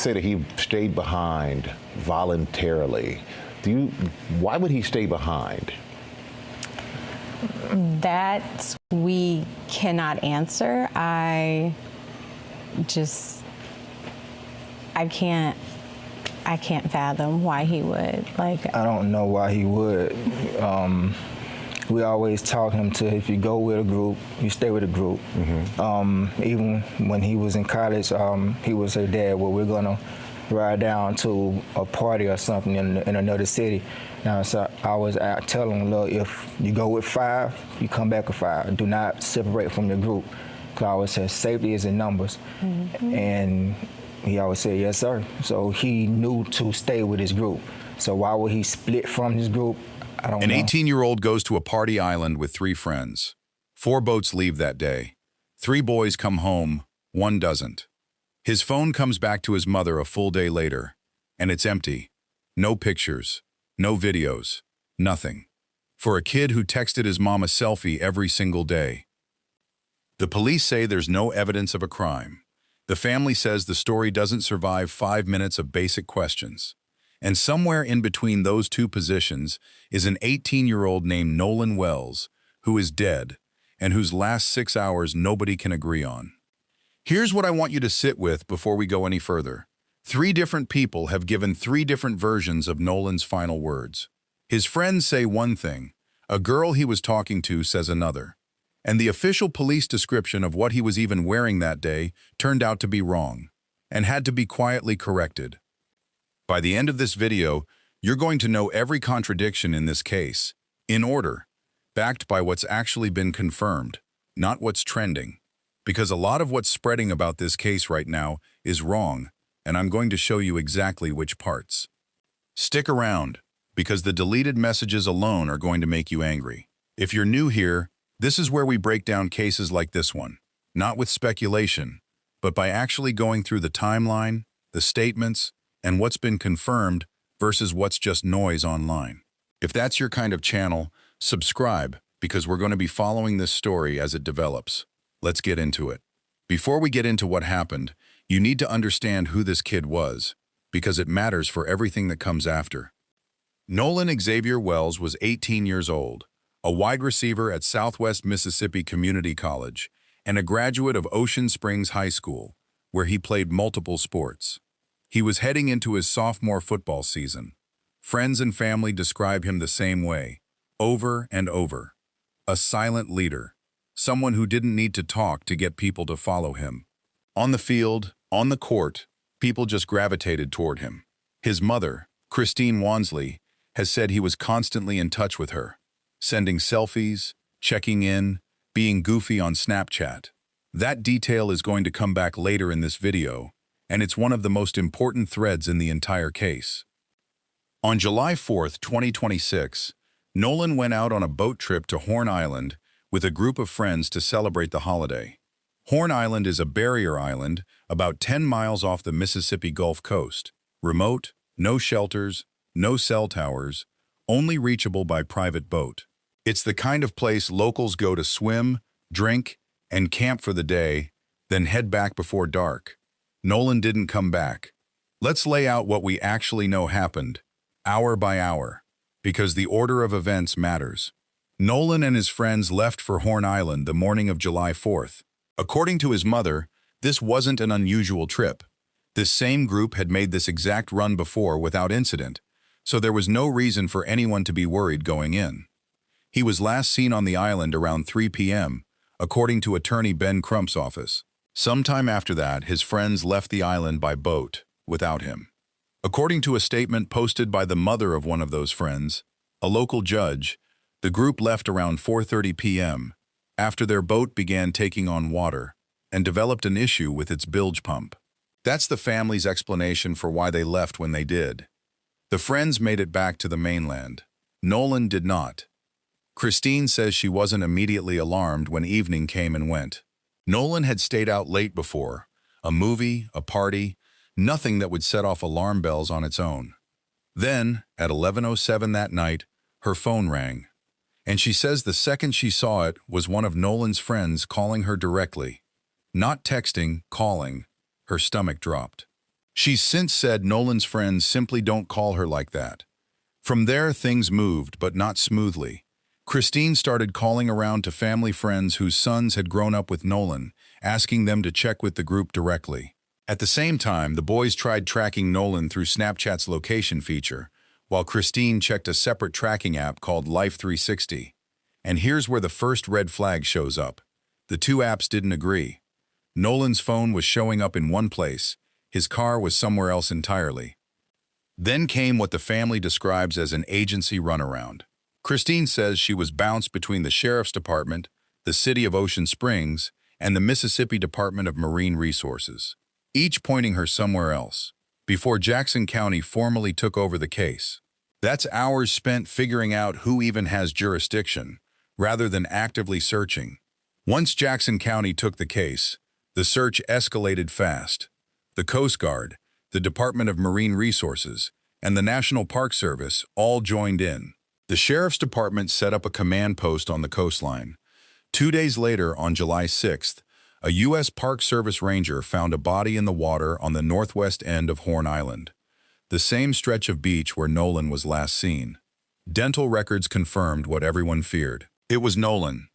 Say that he stayed behind voluntarily. Why would he stay behind? That we cannot answer. I can't fathom why he would. I don't know why he would. We always taught him to, if you go with a group, you stay with a group. Mm-hmm. Even when he was in college, he would say, "Dad, well, we're gonna ride down to a party or something in another city." Now, so I was out telling him, "Look, if you go with 5, you come back with 5. Do not separate from your group." Because I always said, safety is in numbers. Mm-hmm. And he always said, "Yes, sir." So he knew to stay with his group. So why would he split from his group? I don't know. An 18-year-old goes to a party island with 3 friends. 4 boats leave that day. 3 boys come home, 1 doesn't. His phone comes back to his mother a full day later, and it's empty. No pictures, no videos, nothing. For a kid who texted his mom a selfie every single day. The police say there's no evidence of a crime. The family says the story doesn't survive 5 minutes of basic questions. And somewhere in between those 2 positions is an 18-year-old named Nolan Wells, who is dead, and whose last 6 hours nobody can agree on. Here's what I want you to sit with before we go any further. 3 different people have given 3 different versions of Nolan's final words. His friends say one thing, a girl he was talking to says another. And the official police description of what he was even wearing that day turned out to be wrong, and had to be quietly corrected. By the end of this video, you're going to know every contradiction in this case, in order, backed by what's actually been confirmed, not what's trending. Because a lot of what's spreading about this case right now is wrong, and I'm going to show you exactly which parts. Stick around, because the deleted messages alone are going to make you angry. If you're new here, this is where we break down cases like this one, not with speculation, but by actually going through the timeline, the statements, and what's been confirmed versus what's just noise online. If that's your kind of channel, subscribe, because we're going to be following this story as it develops. Let's get into it. Before we get into what happened, you need to understand who this kid was, because it matters for everything that comes after. Nolan Xavier Wells was 18 years old, a wide receiver at Southwest Mississippi Community College, and a graduate of Ocean Springs High School, where he played multiple sports. He was heading into his sophomore football season. Friends and family describe him the same way, over and over. A silent leader, someone who didn't need to talk to get people to follow him. On the field, on the court, people just gravitated toward him. His mother, Christine Wonsley, has said he was constantly in touch with her, sending selfies, checking in, being goofy on Snapchat. That detail is going to come back later in this video, and it's one of the most important threads in the entire case. On July 4th, 2026, Nolan went out on a boat trip to Horn Island with a group of friends to celebrate the holiday. Horn Island is a barrier island about 10 miles off the Mississippi Gulf Coast. Remote, no shelters, no cell towers, only reachable by private boat. It's the kind of place locals go to swim, drink, and camp for the day, then head back before dark. Nolan didn't come back. Let's lay out what we actually know happened, hour by hour, because the order of events matters. Nolan and his friends left for Horn Island the morning of July 4th. According to his mother, this wasn't an unusual trip. This same group had made this exact run before without incident, so there was no reason for anyone to be worried going in. He was last seen on the island around 3 p.m., according to attorney Ben Crump's office. Sometime after that, his friends left the island by boat, without him. According to a statement posted by the mother of one of those friends, a local judge, the group left around 4:30 p.m., after their boat began taking on water, and developed an issue with its bilge pump. That's the family's explanation for why they left when they did. The friends made it back to the mainland. Nolan did not. Christine says she wasn't immediately alarmed when evening came and went. Nolan had stayed out late before, a movie, a party, nothing that would set off alarm bells on its own. Then, at 11:07 that night, her phone rang, and she says the second she saw it was one of Nolan's friends calling her directly. Not texting, calling. Her stomach dropped. She's since said Nolan's friends simply don't call her like that. From there, things moved, but not smoothly. Christine started calling around to family friends whose sons had grown up with Nolan, asking them to check with the group directly. At the same time, the boys tried tracking Nolan through Snapchat's location feature, while Christine checked a separate tracking app called Life 360. And here's where the first red flag shows up. The two apps didn't agree. Nolan's phone was showing up in one place, his car was somewhere else entirely. Then came what the family describes as an agency runaround. Christine says she was bounced between the Sheriff's Department, the City of Ocean Springs, and the Mississippi Department of Marine Resources, each pointing her somewhere else, before Jackson County formally took over the case. That's hours spent figuring out who even has jurisdiction, rather than actively searching. Once Jackson County took the case, the search escalated fast. The Coast Guard, the Department of Marine Resources, and the National Park Service all joined in. The Sheriff's Department set up a command post on the coastline. 2 days later, on July 6th, a U.S. Park Service ranger found a body in the water on the northwest end of Horn Island, the same stretch of beach where Nolan was last seen. Dental records confirmed what everyone feared. It was Nolan.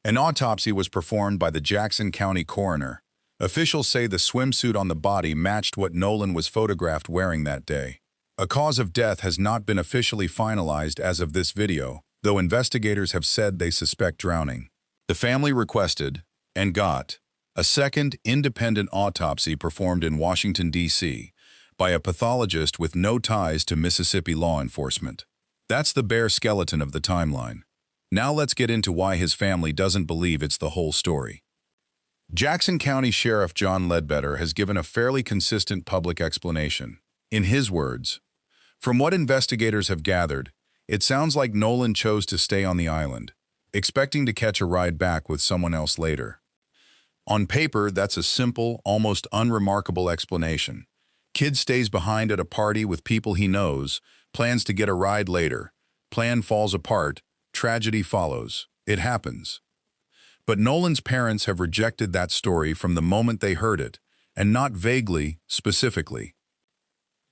An autopsy was performed by the Jackson County coroner. Officials say the swimsuit on the body matched what Nolan was photographed wearing that day. A cause of death has not been officially finalized as of this video, though investigators have said they suspect drowning. The family requested, and got, a second independent autopsy performed in Washington, D.C., by a pathologist with no ties to Mississippi law enforcement. That's the bare skeleton of the timeline. Now let's get into why his family doesn't believe it's the whole story. Jackson County Sheriff John Ledbetter has given a fairly consistent public explanation. In his words, "From what investigators have gathered, it sounds like Nolan chose to stay on the island, expecting to catch a ride back with someone else later." On paper, that's a simple, almost unremarkable explanation. Kid stays behind at a party with people he knows, plans to get a ride later. Plan falls apart, tragedy follows. It happens. But Nolan's parents have rejected that story from the moment they heard it, and not vaguely, specifically.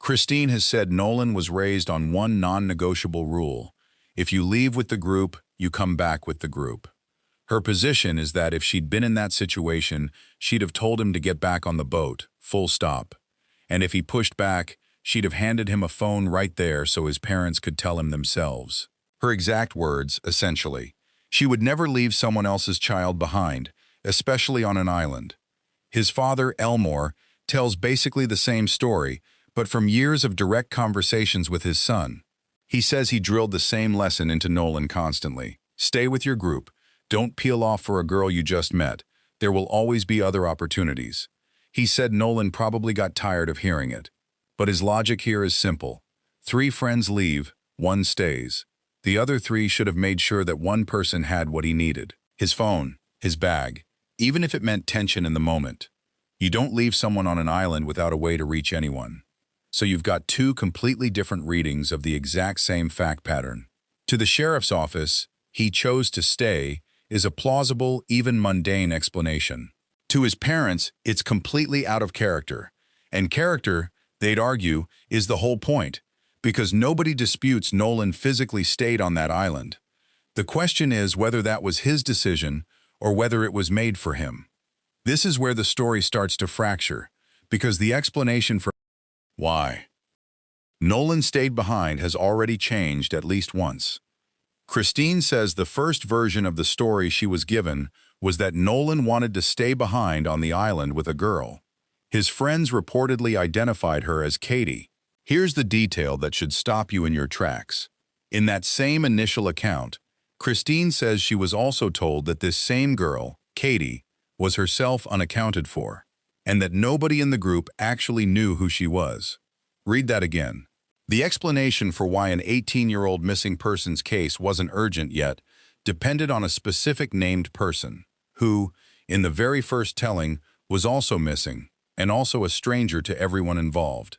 Christine has said Nolan was raised on one non-negotiable rule: if you leave with the group, you come back with the group. Her position is that if she'd been in that situation, she'd have told him to get back on the boat, full stop. And if he pushed back, she'd have handed him a phone right there so his parents could tell him themselves. Her exact words, essentially: she would never leave someone else's child behind, especially on an island. His father, Elmore, tells basically the same story, but from years of direct conversations with his son. He says he drilled the same lesson into Nolan constantly. Stay with your group. Don't peel off for a girl you just met. There will always be other opportunities. He said Nolan probably got tired of hearing it. But his logic here is simple. 3 friends leave, 1 stays. The other 3 should have made sure that one person had what he needed. His phone, his bag, even if it meant tension in the moment. You don't leave someone on an island without a way to reach anyone. So you've got 2 completely different readings of the exact same fact pattern. To the sheriff's office, he chose to stay is a plausible, even mundane explanation. To his parents, it's completely out of character. And character, they'd argue, is the whole point, because nobody disputes Nolan physically stayed on that island. The question is whether that was his decision or whether it was made for him. This is where the story starts to fracture, because the explanation for why Nolan stayed behind has already changed at least once. Christine says the first version of the story she was given was that Nolan wanted to stay behind on the island with a girl. His friends reportedly identified her as Katie. Here's the detail that should stop you in your tracks. In that same initial account, Christine says she was also told that this same girl, Katie, was herself unaccounted for, and that nobody in the group actually knew who she was. Read that again. The explanation for why an 18-year-old missing persons case wasn't urgent yet depended on a specific named person, who, in the very first telling, was also missing, and also a stranger to everyone involved.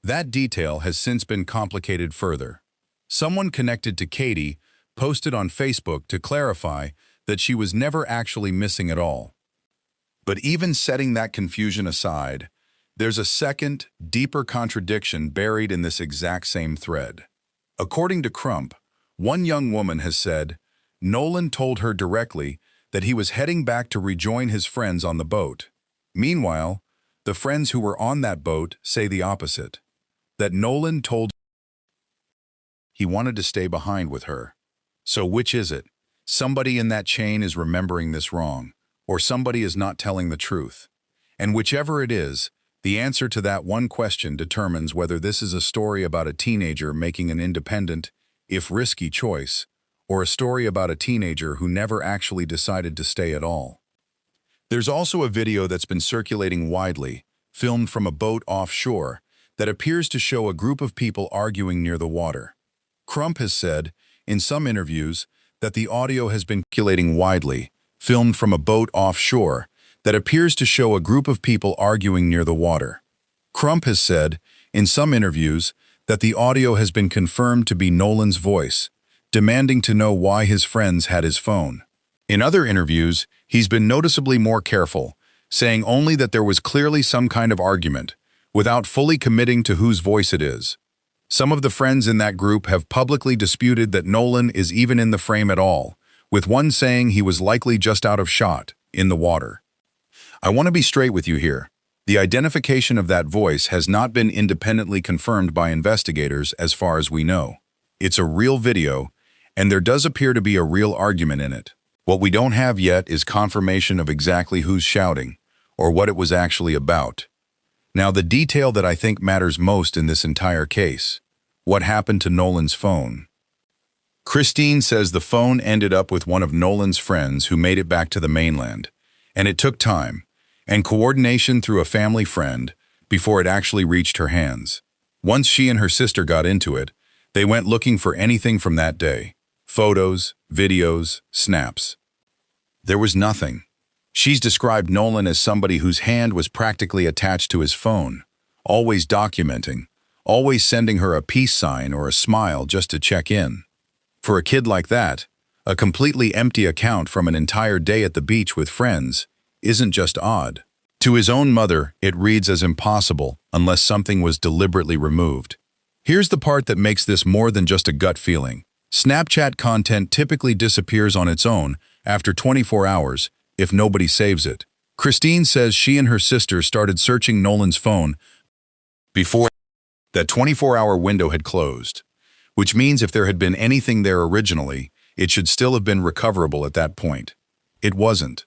That detail has since been complicated further. Someone connected to Katie posted on Facebook to clarify that she was never actually missing at all. But even setting that confusion aside, There's a second, deeper contradiction buried in this exact same thread. According to Crump, one young woman has said, Nolan told her directly that he was heading back to rejoin his friends on the boat. Meanwhile, the friends who were on that boat say the opposite, that Nolan told he wanted to stay behind with her. So which is it? Somebody in that chain is remembering this wrong, or somebody is not telling the truth. And whichever it is, the answer to that one question determines whether this is a story about a teenager making an independent, if risky, choice, or a story about a teenager who never actually decided to stay at all. There's also a video that's been circulating widely, filmed from a boat offshore, that appears to show a group of people arguing near the water. Crump has said, in some interviews, that the audio has been circulating widely, filmed from a boat offshore, that appears to show a group of people arguing near the water. Crump has said, in some interviews, that the audio has been confirmed to be Nolan's voice, demanding to know why his friends had his phone. In other interviews, he's been noticeably more careful, saying only that there was clearly some kind of argument, without fully committing to whose voice it is. Some of the friends in that group have publicly disputed that Nolan is even in the frame at all, with one saying he was likely just out of shot, in the water. I want to be straight with you here. The identification of that voice has not been independently confirmed by investigators as far as we know. It's a real video, and there does appear to be a real argument in it. What we don't have yet is confirmation of exactly who's shouting, or what it was actually about. Now, the detail that I think matters most in this entire case: what happened to Nolan's phone. Christine says the phone ended up with one of Nolan's friends who made it back to the mainland, and it took time and coordination through a family friend before it actually reached her hands. Once she and her sister got into it, they went looking for anything from that day: photos, videos, snaps. There was nothing. She's described Nolan as somebody whose hand was practically attached to his phone, always documenting, always sending her a peace sign or a smile just to check in. For a kid like that, a completely empty account from an entire day at the beach with friends isn't just odd. To his own mother, it reads as impossible unless something was deliberately removed. Here's the part that makes this more than just a gut feeling. Snapchat content typically disappears on its own after 24 hours if nobody saves it. Christine says she and her sister started searching Nolan's phone before that 24-hour window had closed, which means if there had been anything there originally, it should still have been recoverable at that point. It wasn't.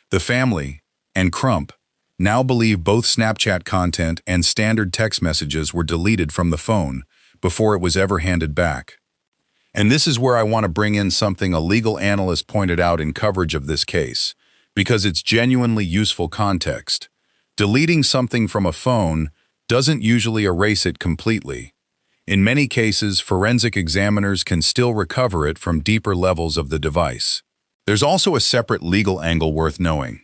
The family, and Crump, now believe both Snapchat content and standard text messages were deleted from the phone before it was ever handed back. And this is where I want to bring in something a legal analyst pointed out in coverage of this case, because it's genuinely useful context. Deleting something from a phone doesn't usually erase it completely. In many cases, forensic examiners can still recover it from deeper levels of the device. There's also a separate legal angle worth knowing.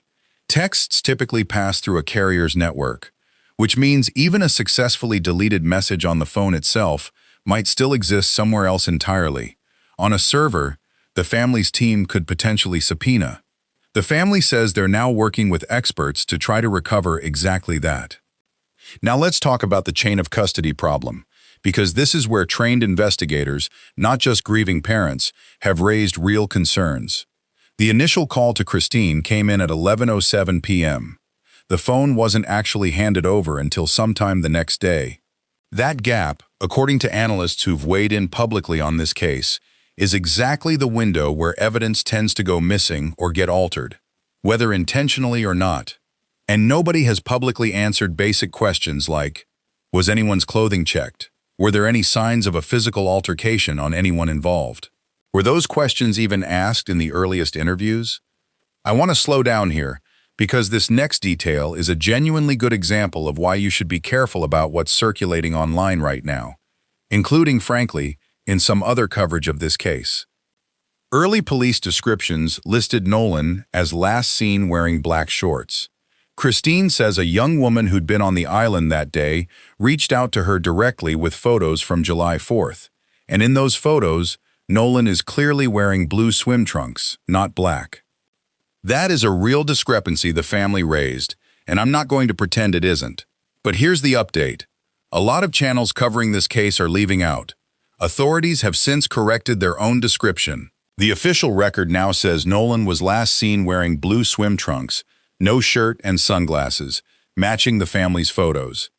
Texts typically pass through a carrier's network, which means even a successfully deleted message on the phone itself might still exist somewhere else entirely. On a server, the family's team could potentially subpoena. The family says they're now working with experts to try to recover exactly that. Now let's talk about the chain of custody problem, because this is where trained investigators, not just grieving parents, have raised real concerns. The initial call to Christine came in at 11:07 p.m. The phone wasn't actually handed over until sometime the next day. That gap, according to analysts who've weighed in publicly on this case, is exactly the window where evidence tends to go missing or get altered, whether intentionally or not. And nobody has publicly answered basic questions like, was anyone's clothing checked? Were there any signs of a physical altercation on anyone involved? Were those questions even asked in the earliest interviews? I want to slow down here, because this next detail is a genuinely good example of why you should be careful about what's circulating online right now, including, frankly, in some other coverage of this case. Early police descriptions listed Nolan as last seen wearing black shorts. Christine says a young woman who'd been on the island that day reached out to her directly with photos from July 4th, and in those photos, Nolan is clearly wearing blue swim trunks, not black. That is a real discrepancy the family raised, and I'm not going to pretend it isn't. But here's the update. A lot of channels covering this case are leaving out. Authorities have since corrected their own description. The official record now says Nolan was last seen wearing blue swim trunks, no shirt and sunglasses, matching the family's photos.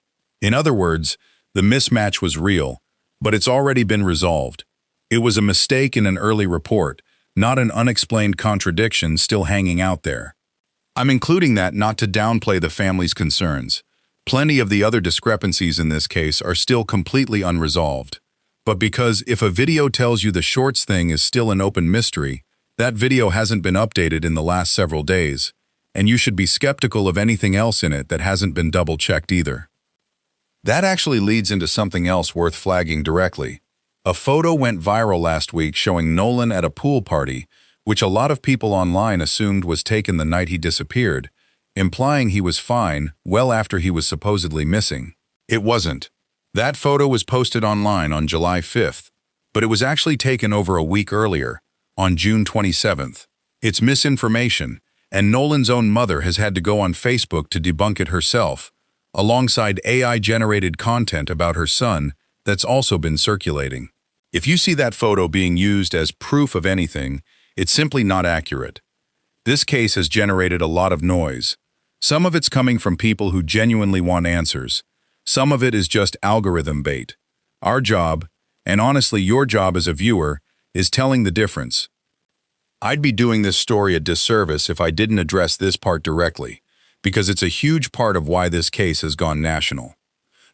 In other words, the mismatch was real, but it's already been resolved. It was a mistake in an early report, not an unexplained contradiction still hanging out there. I'm including that not to downplay the family's concerns. Plenty of the other discrepancies in this case are still completely unresolved. But because if a video tells you the shorts thing is still an open mystery, that video hasn't been updated in the last several days, and you should be skeptical of anything else in it that hasn't been double-checked either. That actually leads into something else worth flagging directly. A photo went viral last week showing Nolan at a pool party, which a lot of people online assumed was taken the night he disappeared, implying he was fine well after he was supposedly missing. It wasn't. That photo was posted online on July 5th, but it was actually taken over a week earlier, on June 27th. It's misinformation, and Nolan's own mother has had to go on Facebook to debunk it herself, alongside AI-generated content about her son that's also been circulating. If you see that photo being used as proof of anything, it's simply not accurate. This case has generated a lot of noise. Some of it's coming from people who genuinely want answers. Some of it is just algorithm bait. Our job, and honestly your job as a viewer, is telling the difference. I'd be doing this story a disservice if I didn't address this part directly, because it's a huge part of why this case has gone national.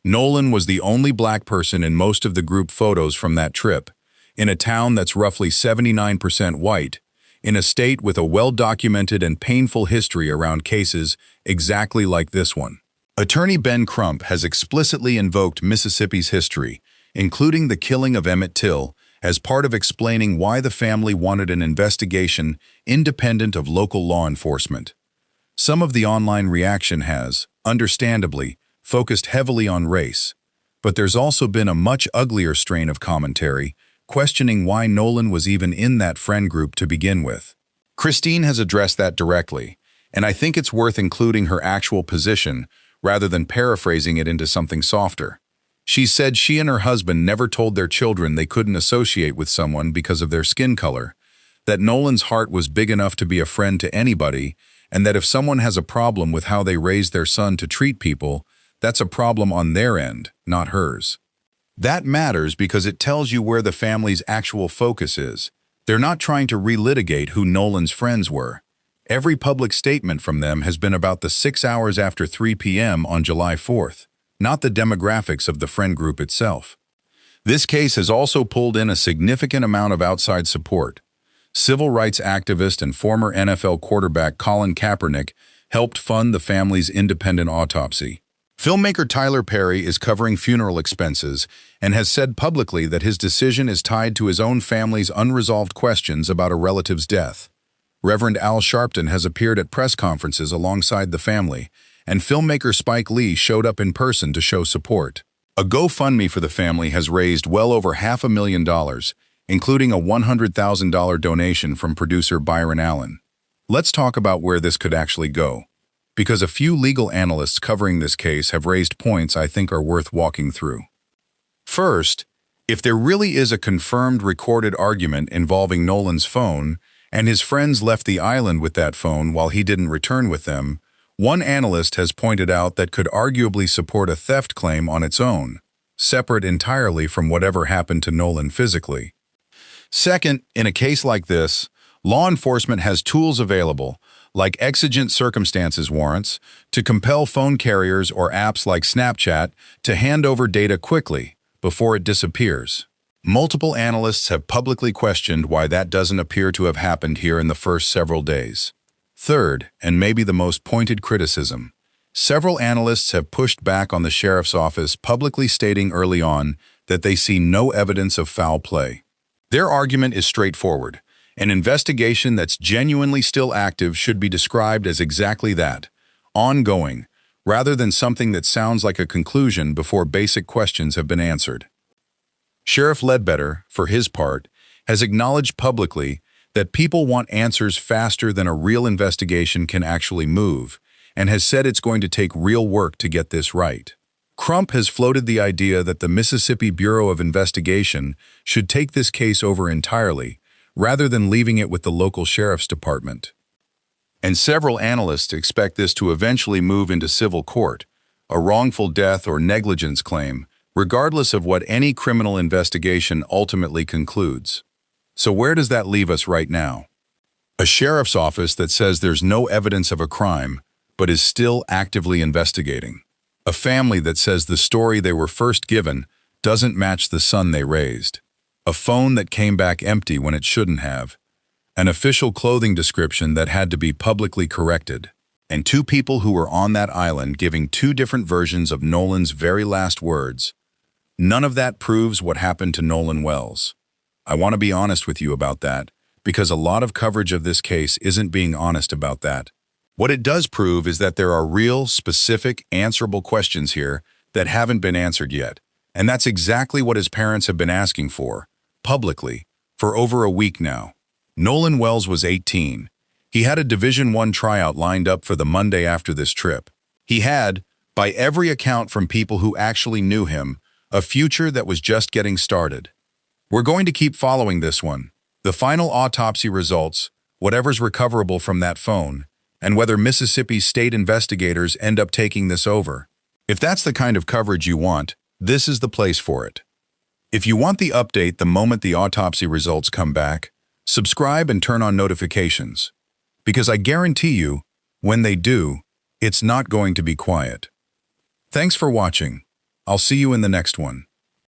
Nolan was the only black person in most of the group photos from that trip, in a town that's roughly 79% white, in a state with a well-documented and painful history around cases exactly like this one. Attorney Ben Crump has explicitly invoked Mississippi's history, including the killing of Emmett Till, as part of explaining why the family wanted an investigation independent of local law enforcement. Some of the online reaction has, understandably, focused heavily on race, but there's also been a much uglier strain of commentary, questioning why Nolan was even in that friend group to begin with. Christine has addressed that directly, and I think it's worth including her actual position rather than paraphrasing it into something softer. She said she and her husband never told their children they couldn't associate with someone because of their skin color, that Nolan's heart was big enough to be a friend to anybody, and that if someone has a problem with how they raise their son to treat people, that's a problem on their end, not hers. That matters because it tells you where the family's actual focus is. They're not trying to relitigate who Nolan's friends were. Every public statement from them has been about the 6 hours after 3 p.m. on July 4th, not the demographics of the friend group itself. This case has also pulled in a significant amount of outside support. Civil rights activist and former NFL quarterback Colin Kaepernick helped fund the family's independent autopsy. Filmmaker Tyler Perry is covering funeral expenses and has said publicly that his decision is tied to his own family's unresolved questions about a relative's death. Reverend Al Sharpton has appeared at press conferences alongside the family, and filmmaker Spike Lee showed up in person to show support. A GoFundMe for the family has raised well over $500,000, including a $100,000 donation from producer Byron Allen. Let's talk about where this could actually go, because a few legal analysts covering this case have raised points I think are worth walking through. First, if there really is a confirmed recorded argument involving Nolan's phone, and his friends left the island with that phone while he didn't return with them, one analyst has pointed out that could arguably support a theft claim on its own, separate entirely from whatever happened to Nolan physically. Second, in a case like this, law enforcement has tools available, like exigent circumstances warrants, to compel phone carriers or apps like Snapchat to hand over data quickly, before it disappears. Multiple analysts have publicly questioned why that doesn't appear to have happened here in the first several days. Third, and maybe the most pointed criticism, several analysts have pushed back on the sheriff's office, publicly stating early on that they see no evidence of foul play. Their argument is straightforward. An investigation that's genuinely still active should be described as exactly that, ongoing, rather than something that sounds like a conclusion before basic questions have been answered. Sheriff Ledbetter, for his part, has acknowledged publicly that people want answers faster than a real investigation can actually move, and has said it's going to take real work to get this right. Crump has floated the idea that the Mississippi Bureau of Investigation should take this case over entirely, rather than leaving it with the local sheriff's department. And several analysts expect this to eventually move into civil court, a wrongful death or negligence claim, regardless of what any criminal investigation ultimately concludes. So where does that leave us right now? A sheriff's office that says there's no evidence of a crime, but is still actively investigating. A family that says the story they were first given doesn't match the son they raised. A phone that came back empty when it shouldn't have. An official clothing description that had to be publicly corrected. And two people who were on that island giving two different versions of Nolan's very last words. None of that proves what happened to Nolan Wells. I want to be honest with you about that, because a lot of coverage of this case isn't being honest about that. What it does prove is that there are real, specific, answerable questions here that haven't been answered yet. And that's exactly what his parents have been asking for, publicly, for over a week now. Nolan Wells was 18. He had a Division I tryout lined up for the Monday after this trip. He had, by every account from people who actually knew him, a future that was just getting started. We're going to keep following this one. The final autopsy results, whatever's recoverable from that phone, and whether Mississippi state investigators end up taking this over. If that's the kind of coverage you want, this is the place for it. If you want the update the moment the autopsy results come back, subscribe and turn on notifications. Because I guarantee you, when they do, it's not going to be quiet. Thanks for watching. I'll see you in the next one.